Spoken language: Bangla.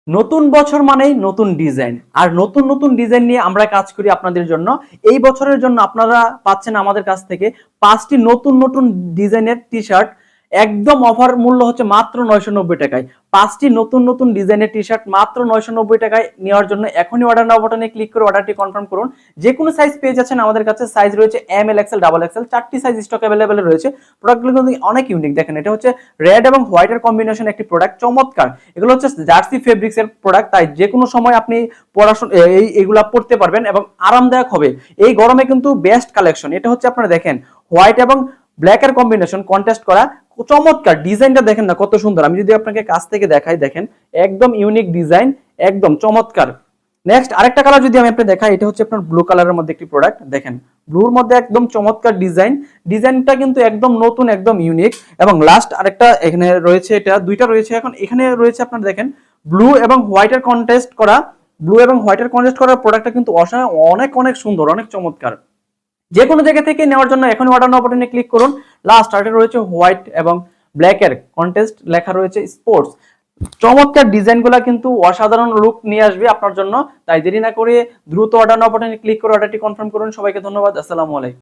নতুন বছর মানেই নতুন ডিজাইন, আর নতুন নতুন ডিজাইন নিয়ে আমরা কাজ করি আপনাদের জন্য। এই বছরের জন্য আপনারা পাচ্ছেন আমাদের কাছ থেকে 5টি নতুন নতুন ডিজাইনের টি শার্ট। একদম অফার মূল্য হচ্ছে মাত্র 990 টাকায়। 5টি নতুন নতুন ডিজাইনের টি শার্ট মাত্র 990 টাকায় নেওয়ার জন্য এখনই অর্ডার নাও বাটনে ক্লিক করে অর্ডারটি কনফার্ম করুন। যে কোনো সাইজ পেয়ে যাচ্ছেন আমাদের কাছে। সাইজ রয়েছে এম, এল, এক্সেল, ডাবল এক্সেল, 4টি সাইজ স্টক অ্যাভেলেবেল রয়েছে। প্রোডাক্টগুলো কিন্তু অনেক ইউনিক। দেখেন, এটা হচ্ছে রেড এবং হোয়াইটের কম্বিনেশন একটি প্রোডাক্ট, চমৎকার। এগুলো হচ্ছে জার্সি ফেব্রিক্স এর প্রোডাক্ট, তাই যে কোনো সময় আপনি পড়াশোনা এইগুলা পড়তে পারবেন এবং আরামদায়ক হবে। এই গরমে কিন্তু বেস্ট কালেকশন। এটা হচ্ছে আপনারা দেখেন হোয়াইট এবং ব্ল্যাক এর কম্বিনেশন কন্ট্রাস্ট করা, চমৎকার। ডিজাইনটা দেখেন না কত সুন্দর। আমি যদি আপনাকে কাছ থেকে দেখাই, দেখেন একদম ইউনিক ডিজাইন, একদম চমৎকার। নেক্সট আরেকটা কালার যদি আমি আপনাকে দেখাই, এটা হচ্ছে আপনার ব্লু কালারের মধ্যে একটি প্রোডাক্ট। দেখেন ব্লুর মধ্যে একদম চমৎকার ডিজাইন। ডিজাইনটা কিন্তু একদম নতুন, একদম ইউনিক। এবং লাস্ট আরেকটা এখানে রয়েছে, এটা দুইটা রয়েছে। এখন এখানে রয়েছে আপনার দেখেন ব্লু এবং হোয়াইটের কন্ট্রাস্ট করা, ব্লু এবং হোয়াইটের কন্ট্রাস্ট করা প্রোডাক্টটা কিন্তু অনেক অনেক সুন্দর, অনেক চমৎকার। যে কোনো জায়গা থেকে নেওয়ার জন্য এখন অর্ডার নাও বাটনে ক্লিক করুন। লাস্ট আর্টে রয়েছে হোয়াইট এবং ব্ল্যাক এর কন্টেস্ট, লেখা রয়েছে স্পোর্টস। চমৎকার ডিজাইনগুলো কিন্তু অসাধারণ লুক নিয়ে আসবে আপনার জন্য। তাই দেরি না করে দ্রুত অর্ডার নাও বাটনে ক্লিক করে অর্ডারটি কনফার্ম করুন। সবাইকে ধন্যবাদ। আসসালামু আলাইকুম।